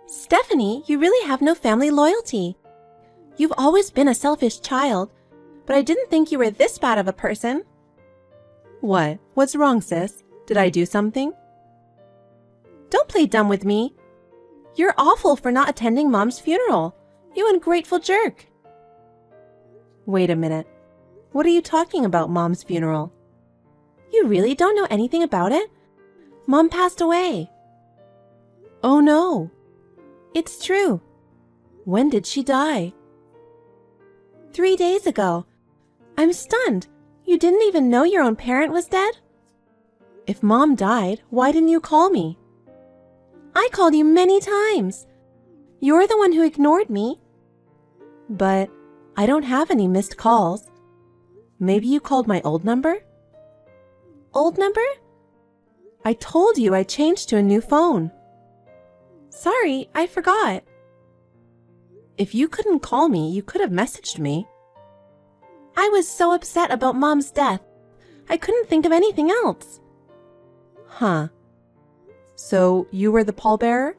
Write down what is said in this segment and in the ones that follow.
Stephanie, you really have no family loyalty. You've always been a selfish child, but I didn't think you were this bad of a person. What? What's wrong, sis? Did I do something? Don't play dumb with me. You're awful for not attending Mom's funeral. You ungrateful jerk. Wait a minute. What are you talking about, Mom's funeral? You really don't know anything about it? Mom passed away. Oh no. It's true. When did she die? 3 days ago. I'm stunned. You didn't even know your own parent was dead? If Mom died, why didn't you call me? I called you many times. You're the one who ignored me. But I don't have any missed calls. Maybe you called my old number? Old number? I told you I changed to a new phone. Sorry, I forgot. If you couldn't call me, you could have messaged me. I was so upset about Mom's death. I couldn't think of anything else. Huh. So you were the pallbearer?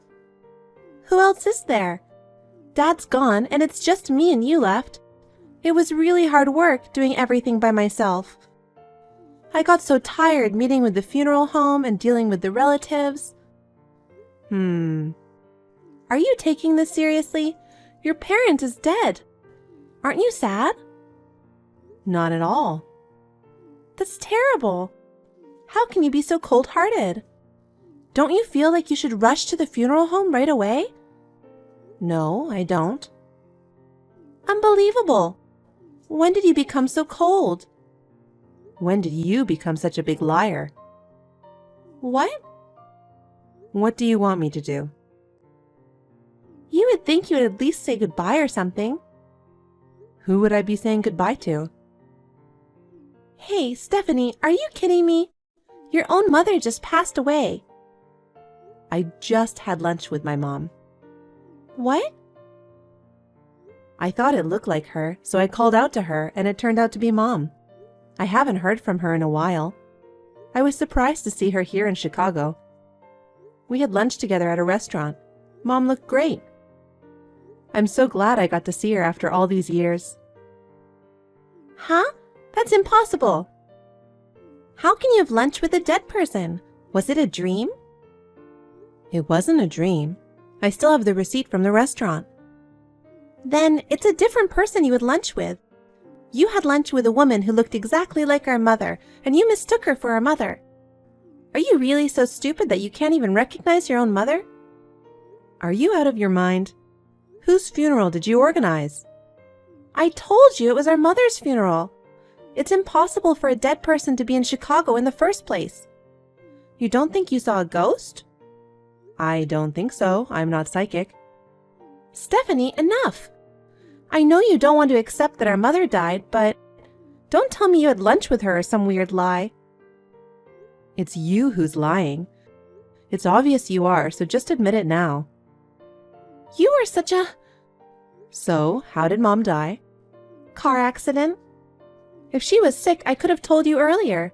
Who else is there? Dad's gone and it's just me and you left. It was really hard work doing everything by myself. I got so tired meeting with the funeral home and dealing with the relatives. Are you taking this seriously? Your parent is dead. Aren't you sad? Not at all. That's terrible. How can you be so cold-hearted? Don't you feel like you should rush to the funeral home right away? No, I don't. Unbelievable. When did you become so cold? When did you become such a big liar? What? What do you want me to do? You would think you would at least say goodbye or something. Who would I be saying goodbye to? Hey, Stephanie, are you kidding me? Your own mother just passed away. I just had lunch with my mom. What? I thought it looked like her, so I called out to her, and it turned out to be Mom. I haven't heard from her in a while. I was surprised to see her here in Chicago. We had lunch together at a restaurant. Mom looked great. I'm so glad I got to see her after all these years. Huh? That's impossible. How can you have lunch with a dead person? Was it a dream? It wasn't a dream. I still have the receipt from the restaurant. Then it's a different person you had lunch with. You had lunch with a woman who looked exactly like our mother, and you mistook her for our mother. Are you really so stupid that you can't even recognize your own mother? Are you out of your mind? Whose funeral did you organize? I told you it was our mother's funeral. It's impossible for a dead person to be in Chicago in the first place. You don't think you saw a ghost? I don't think so. I'm not psychic. Stephanie, enough. I know you don't want to accept that our mother died, but don't tell me you had lunch with her or some weird lie. It's you who's lying. It's obvious you are, so just admit it now. You are such a... So, how did Mom die? Car accident. If she was sick, I could have told you earlier.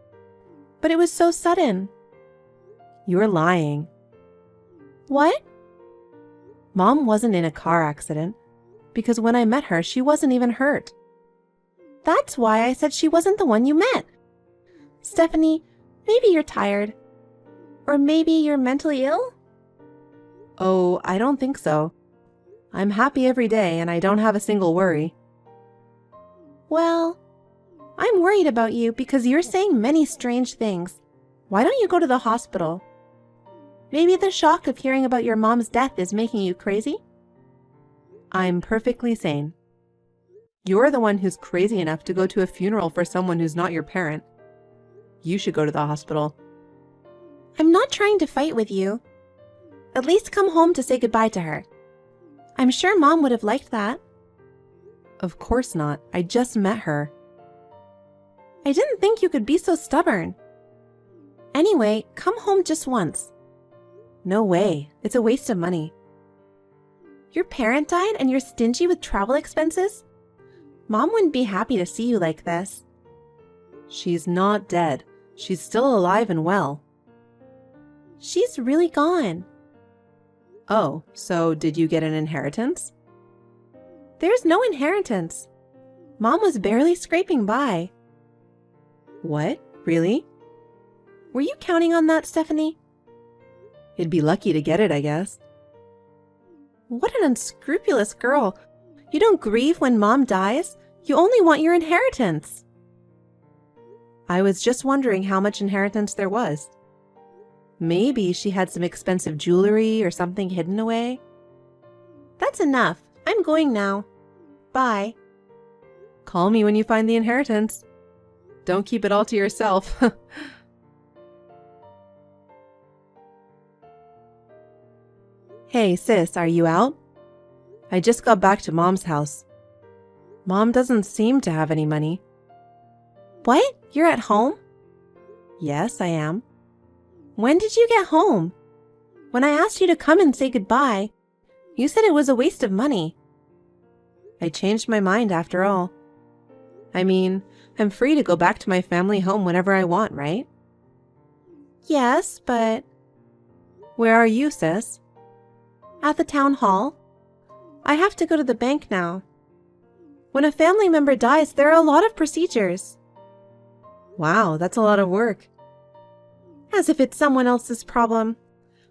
But it was so sudden. You're lying. What? Mom wasn't in a car accident, because when I met her, she wasn't even hurt. That's why I said she wasn't the one you met. Stephanie, maybe you're tired. Or maybe you're mentally ill? Oh, I don't think so. I'm happy every day and I don't have a single worry. Well, I'm worried about you because you're saying many strange things. Why don't you go to the hospital? Maybe the shock of hearing about your mom's death is making you crazy? I'm perfectly sane. You're the one who's crazy enough to go to a funeral for someone who's not your parent. You should go to the hospital. I'm not trying to fight with you. At least come home to say goodbye to her. I'm sure Mom would have liked that. Of course not. I just met her. I didn't think you could be so stubborn. Anyway, come home just once. No way. It's a waste of money. Your parent died and you're stingy with travel expenses? Mom wouldn't be happy to see you like this. She's not dead. She's still alive and well. She's really gone. Oh, so did you get an inheritance? There's no inheritance. Mom was barely scraping by. What? Really? Were you counting on that, Stephanie? You'd be lucky to get it, I guess. What an unscrupulous girl. You don't grieve when Mom dies. You only want your inheritance. I was just wondering how much inheritance there was. Maybe she had some expensive jewelry or something hidden away. That's enough. I'm going now. Bye. Call me when you find the inheritance. Don't keep it all to yourself. Hey, sis, are you out? I just got back to Mom's house. Mom doesn't seem to have any money. What? You're at home? Yes, I am. When did you get home? When I asked you to come and say goodbye, you said it was a waste of money. I changed my mind after all. I mean, I'm free to go back to my family home whenever I want, right? Yes, but... Where are you, sis? At the town hall. I have to go to the bank now. When a family member dies, there are a lot of procedures. Wow, that's a lot of work. As if it's someone else's problem.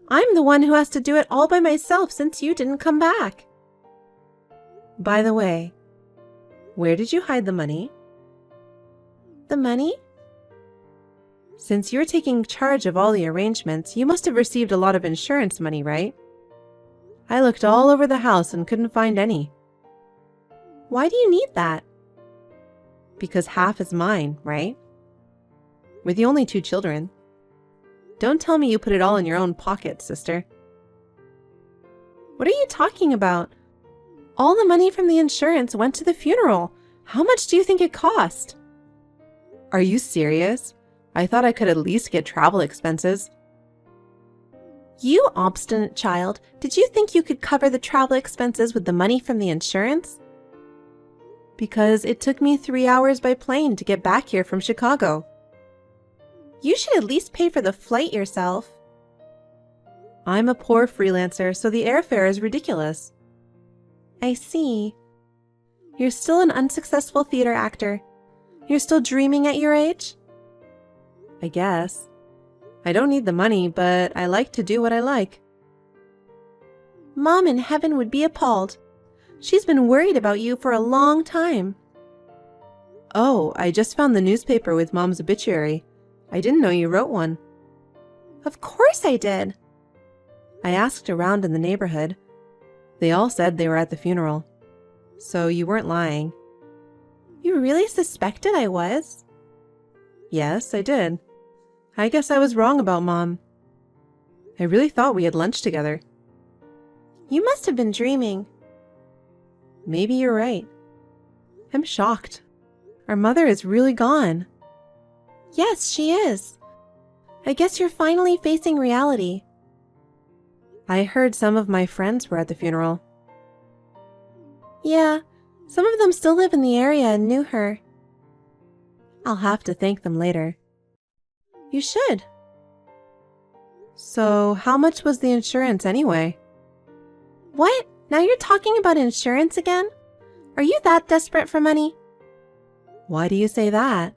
I'm the one who has to do it all by myself since you didn't come back. By the way, where did you hide the money? The money? Since you're taking charge of all the arrangements, you must have received a lot of insurance money, right? I looked all over the house and couldn't find any. Why do you need that? Because half is mine, right? We're the only 2 children. Don't tell me you put it all in your own pocket, sister. What are you talking about? All the money from the insurance went to the funeral. How much do you think it cost? Are you serious? I thought I could at least get travel expenses. You obstinate child, did you think you could cover the travel expenses with the money from the insurance? Because it took me 3 hours by plane to get back here from Chicago. You should at least pay for the flight yourself. I'm a poor freelancer, so the airfare is ridiculous. I see. You're still an unsuccessful theater actor. You're still dreaming at your age? I guess. I don't need the money, but I like to do what I like. Mom in heaven would be appalled. She's been worried about you for a long time. Oh, I just found the newspaper with Mom's obituary. I didn't know you wrote one. Of course I did. I asked around in the neighborhood. They all said they were at the funeral. So you weren't lying. You really suspected I was? Yes, I did. I guess I was wrong about Mom. I really thought we had lunch together. You must have been dreaming. Maybe you're right. I'm shocked. Our mother is really gone. Yes, she is. I guess you're finally facing reality. I heard some of my friends were at the funeral. Yeah, some of them still live in the area and knew her. I'll have to thank them later. You should. So, how much was the insurance anyway? What? Now you're talking about insurance again? Are you that desperate for money? Why do you say that?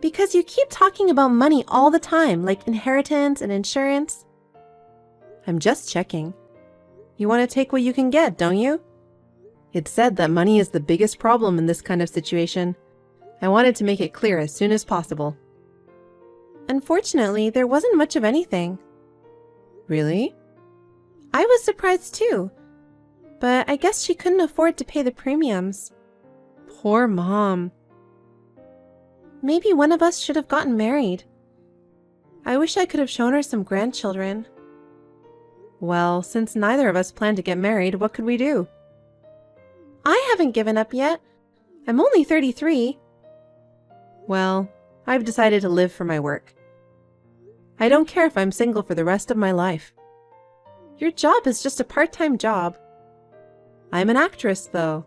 Because you keep talking about money all the time, like inheritance and insurance. I'm just checking. You want to take what you can get, don't you? It's said that money is the biggest problem in this kind of situation. I wanted to make it clear as soon as possible. Unfortunately, there wasn't much of anything. Really? I was surprised too. But I guess she couldn't afford to pay the premiums. Poor Mom. Maybe one of us should have gotten married. I wish I could have shown her some grandchildren. Well, since neither of us plan to get married, what could we do? I haven't given up yet. I'm only 33. Well, I've decided to live for my work. I don't care if I'm single for the rest of my life. Your job is just a part-time job. I'm an actress, though.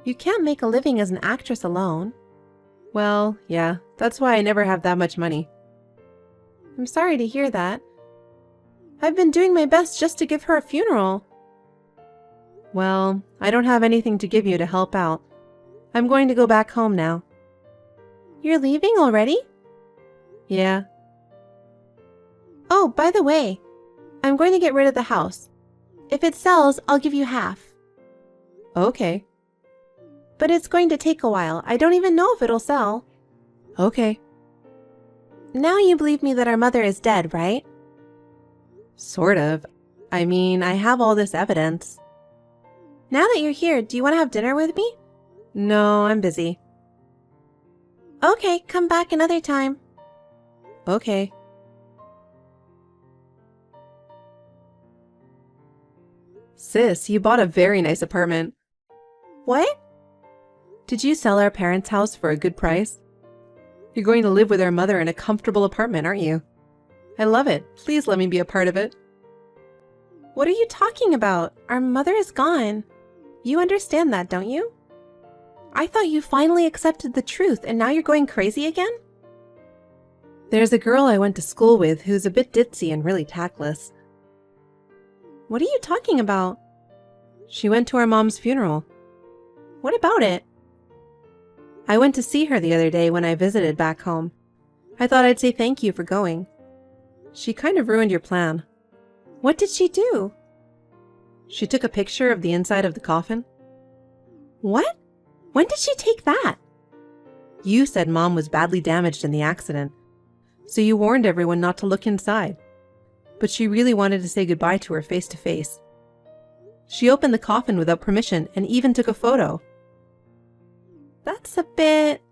You can't make a living as an actress alone. Well, yeah, that's why I never have that much money. I'm sorry to hear that. I've been doing my best just to give her a funeral. Well, I don't have anything to give you to help out. I'm going to go back home now. You're leaving already? Yeah. Oh, by the way, I'm going to get rid of the house. If it sells, I'll give you half. Okay. But it's going to take a while. I don't even know if it'll sell. Okay. Now you believe me that our mother is dead, right? Sort of. I mean, I have all this evidence. Now that you're here, do you want to have dinner with me? No, I'm busy. Okay, come back another time. Okay. Sis, you bought a very nice apartment. What? Did you sell our parents' house for a good price? You're going to live with our mother in a comfortable apartment, aren't you? I love it. Please let me be a part of it. What are you talking about? Our mother is gone. You understand that, don't you? I thought you finally accepted the truth and now you're going crazy again? There's a girl I went to school with who's a bit ditzy and really tactless. What are you talking about? She went to our mom's funeral. What about it? I went to see her the other day when I visited back home. I thought I'd say thank you for going. She kind of ruined your plan. What did she do? She took a picture of the inside of the coffin. What? When did she take that? You said Mom was badly damaged in the accident, so you warned everyone not to look inside. But she really wanted to say goodbye to her face to face. She opened the coffin without permission and even took a photo. That's a bit...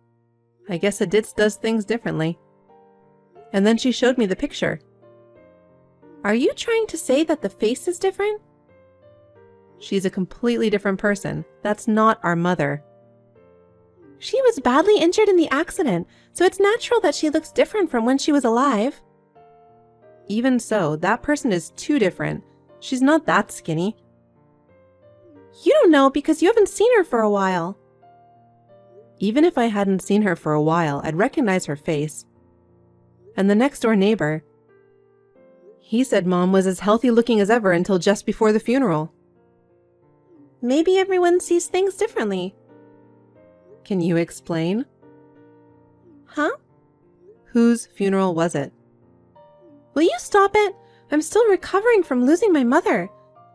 I guess a ditz does things differently. And then she showed me the picture. Are you trying to say that the face is different? She's a completely different person. That's not our mother. She was badly injured in the accident, so it's natural that she looks different from when she was alive. Even so, that person is too different. She's not that skinny. You don't know because you haven't seen her for a while. Even if I hadn't seen her for a while, I'd recognize her face. And the next door neighbor, he said Mom was as healthy looking as ever until just before the funeral. Maybe everyone sees things differently. Can you explain? Huh? Whose funeral was it? Will you stop it? I'm still recovering from losing my mother.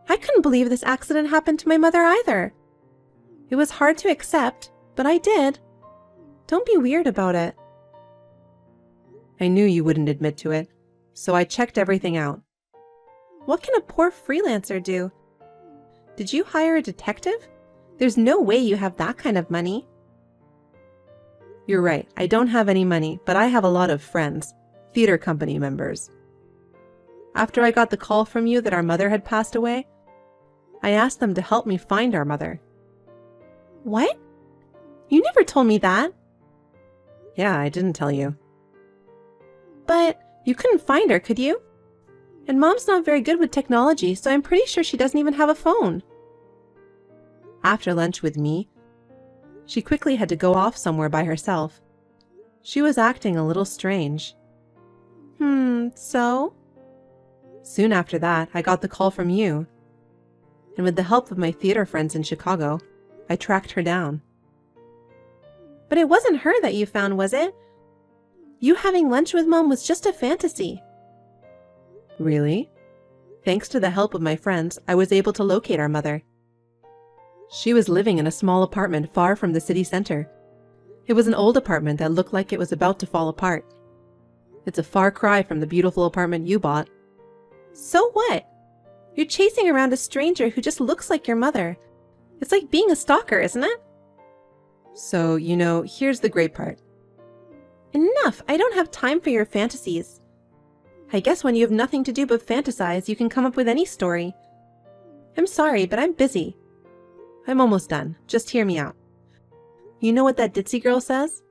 I couldn't believe this accident happened to my mother either. It was hard to accept, but I did. Don't be weird about it. I knew you wouldn't admit to it, so I checked everything out. What can a poor freelancer do? Did you hire a detective? There's no way you have that kind of money. You're right, I don't have any money, but I have a lot of friends, theater company members. After I got the call from you that our mother had passed away, I asked them to help me find our mother. What? You never told me that. Yeah, I didn't tell you. But you couldn't find her, could you? And Mom's not very good with technology, so I'm pretty sure she doesn't even have a phone. After lunch with me, she quickly had to go off somewhere by herself. She was acting a little strange. So? Soon after that, I got the call from you. And with the help of my theater friends in Chicago, I tracked her down. But it wasn't her that you found, was it? You having lunch with Mom was just a fantasy. Really? Thanks to the help of my friends, I was able to locate our mother. She was living in a small apartment far from the city center. It was an old apartment that looked like it was about to fall apart. It's a far cry from the beautiful apartment you bought. So what? You're chasing around a stranger who just looks like your mother. It's like being a stalker, isn't it? So, here's the great part. Enough! I don't have time for your fantasies. I guess when you have nothing to do but fantasize, you can come up with any story. I'm sorry, but I'm busy. I'm almost done. Just hear me out. You know what that ditzy girl says?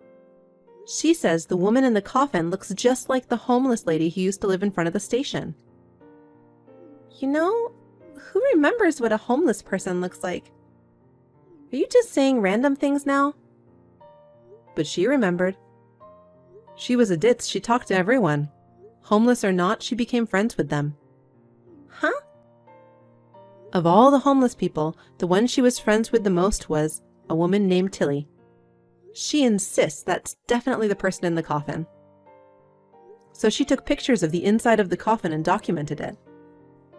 She says the woman in the coffin looks just like the homeless lady who used to live in front of the station. Who remembers what a homeless person looks like? Are you just saying random things now? But she remembered. She was a ditz. She talked to everyone. Homeless or not, she became friends with them. Huh? Of all the homeless people, the one she was friends with the most was a woman named Tilly. She insists that's definitely the person in the coffin. So she took pictures of the inside of the coffin and documented it.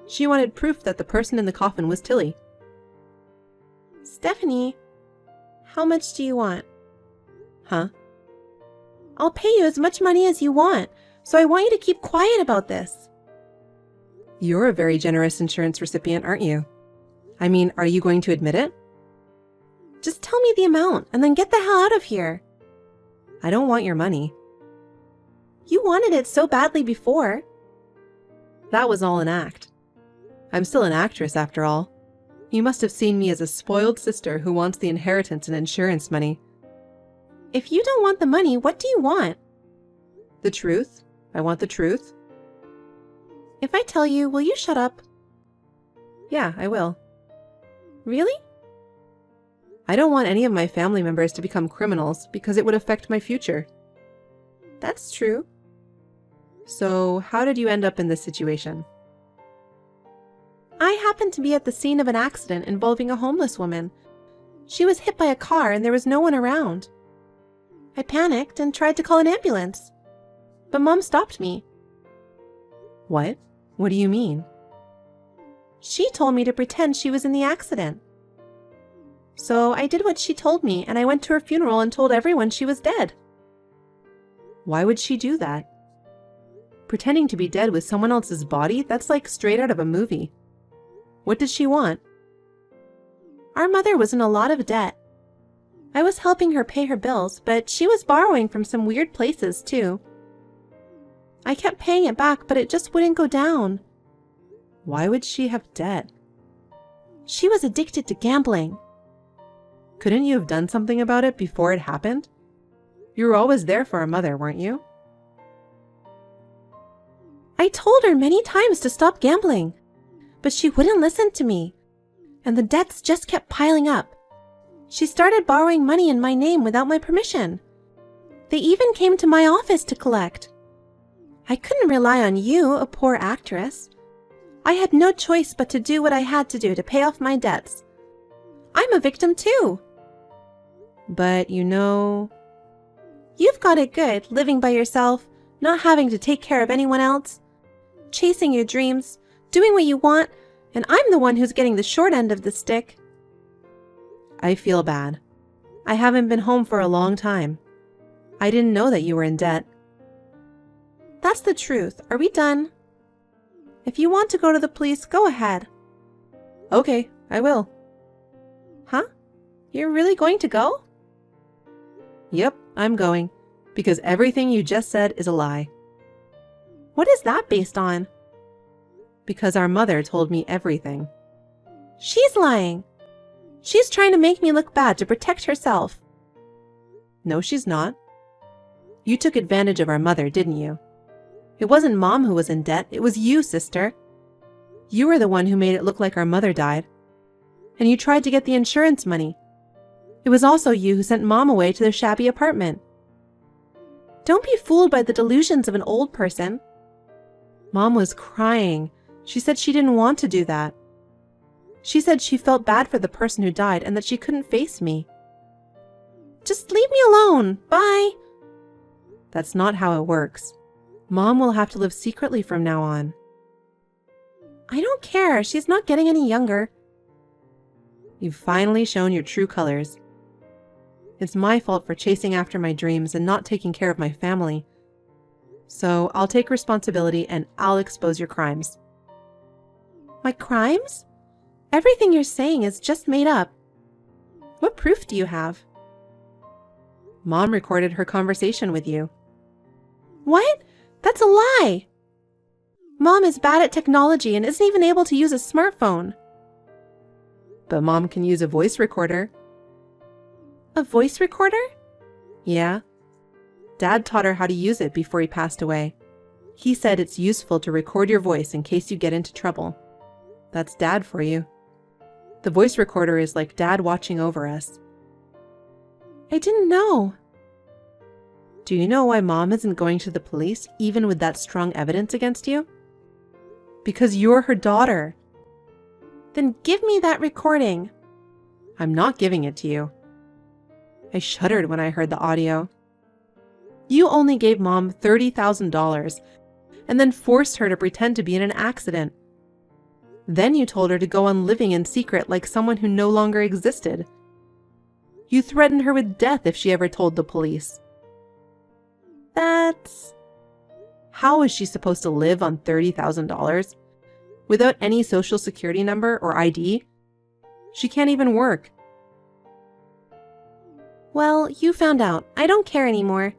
She wanted proof that the person in the coffin was Tilly. Stephanie, how much do you want? Huh? I'll pay you as much money as you want, so I want you to keep quiet about this. You're a very generous insurance recipient, aren't you? I mean, are you going to admit it? Just tell me the amount and then get the hell out of here. I don't want your money. You wanted it so badly before. That was all an act. I'm still an actress after all. You must have seen me as a spoiled sister who wants the inheritance and insurance money. If you don't want the money, what do you want? The truth. I want the truth. If I tell you, will you shut up? Yeah, I will. Really? I don't want any of my family members to become criminals because it would affect my future. That's true. So, how did you end up in this situation? I happened to be at the scene of an accident involving a homeless woman. She was hit by a car and there was no one around. I panicked and tried to call an ambulance, but Mom stopped me. What? What do you mean? She told me to pretend she was in the accident. So I did what she told me and I went to her funeral and told everyone she was dead. Why would she do that? Pretending to be dead with someone else's body? That's like straight out of a movie. What did she want? Our mother was in a lot of debt. I was helping her pay her bills, but she was borrowing from some weird places too. I kept paying it back, but it just wouldn't go down. Why would she have debt? She was addicted to gambling. Couldn't you have done something about it before it happened? You were always there for our mother, weren't you? I told her many times to stop gambling, but she wouldn't listen to me, and the debts just kept piling up. She started borrowing money in my name without my permission. They even came to my office to collect. I couldn't rely on you, a poor actress. I had no choice but to do what I had to do to pay off my debts. I'm a victim too. But you know... You've got it good, living by yourself, not having to take care of anyone else, chasing your dreams, doing what you want, and I'm the one who's getting the short end of the stick. I feel bad. I haven't been home for a long time. I didn't know that you were in debt. That's the truth. Are we done? If you want to go to the police, go ahead. Okay, I will. Huh? You're really going to go? Yep, I'm going. Because everything you just said is a lie. What is that based on? Because our mother told me everything. She's lying. She's trying to make me look bad to protect herself. No, she's not. You took advantage of our mother, didn't you? It wasn't Mom who was in debt, it was you, sister. You were the one who made it look like our mother died. And you tried to get the insurance money. It was also you who sent Mom away to their shabby apartment. Don't be fooled by the delusions of an old person. Mom was crying. She said she didn't want to do that. She said she felt bad for the person who died and that she couldn't face me. Just leave me alone. Bye. That's not how it works. Mom will have to live secretly from now on. I don't care. She's not getting any younger. You've finally shown your true colors. It's my fault for chasing after my dreams and not taking care of my family. So I'll take responsibility and I'll expose your crimes. My crimes? Everything you're saying is just made up. What proof do you have? Mom recorded her conversation with you. What? That's a lie! Mom is bad at technology and isn't even able to use a smartphone. But Mom can use a voice recorder. A voice recorder? Yeah. Dad taught her how to use it before he passed away. He said it's useful to record your voice in case you get into trouble. That's Dad for you. The voice recorder is like Dad watching over us. I didn't know. Do you know why Mom isn't going to the police, even with that strong evidence against you? Because you're her daughter. Then give me that recording. I'm not giving it to you. I shuddered when I heard the audio. You only gave Mom $30,000 and then forced her to pretend to be in an accident. Then you told her to go on living in secret like someone who no longer existed. You threatened her with death if she ever told the police. That's... How is she supposed to live on $30,000? Without any social security number or ID? She can't even work. Well, you found out. I don't care anymore.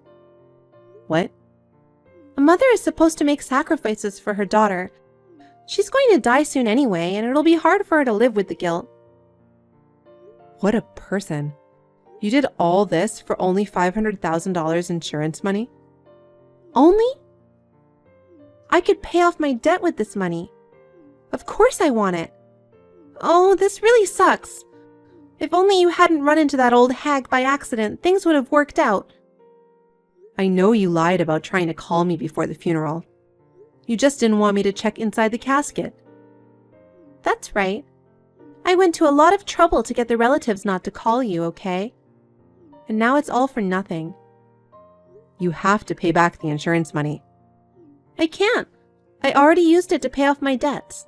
What? A mother is supposed to make sacrifices for her daughter. She's going to die soon anyway, and it'll be hard for her to live with the guilt. What a person. You did all this for only $500,000 insurance money? Only? I could pay off my debt with this money. Of course I want it. Oh, this really sucks. If only you hadn't run into that old hag by accident, things would have worked out. I know you lied about trying to call me before the funeral. You just didn't want me to check inside the casket. That's right. I went to a lot of trouble to get the relatives not to call you, okay? And now it's all for nothing. You have to pay back the insurance money. I can't. I already used it to pay off my debts.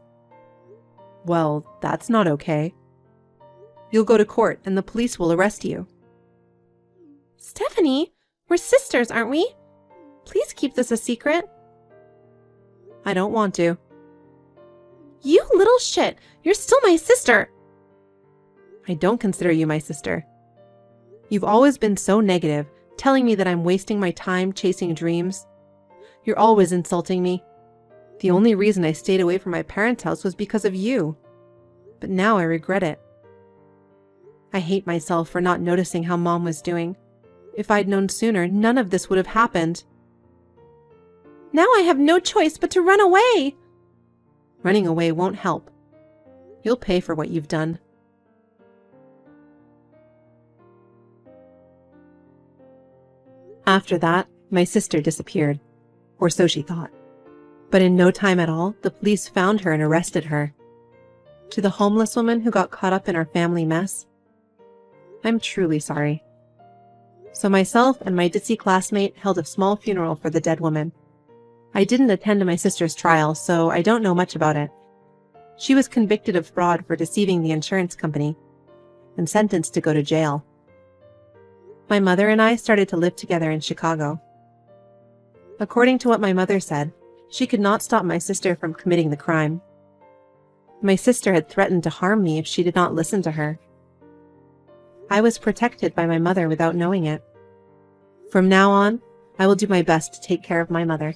Well, that's not okay. You'll go to court and the police will arrest you. Stephanie, we're sisters, aren't we? Please keep this a secret. I don't want to. You little shit! You're still my sister! I don't consider you my sister. You've always been so negative, telling me that I'm wasting my time chasing dreams. You're always insulting me. The only reason I stayed away from my parents' house was because of you. But now I regret it. I hate myself for not noticing how Mom was doing. If I'd known sooner, none of this would have happened. Now I have no choice but to run away! Running away won't help. You'll pay for what you've done. After that, my sister disappeared. Or so she thought. But in no time at all, the police found her and arrested her. To the homeless woman who got caught up in our family mess, I'm truly sorry. So myself and my ditzy classmate held a small funeral for the dead woman. I didn't attend my sister's trial, so I don't know much about it. She was convicted of fraud for deceiving the insurance company and sentenced to go to jail. My mother and I started to live together in Chicago. According to what my mother said, she could not stop my sister from committing the crime. My sister had threatened to harm me if she did not listen to her. I was protected by my mother without knowing it. From now on, I will do my best to take care of my mother.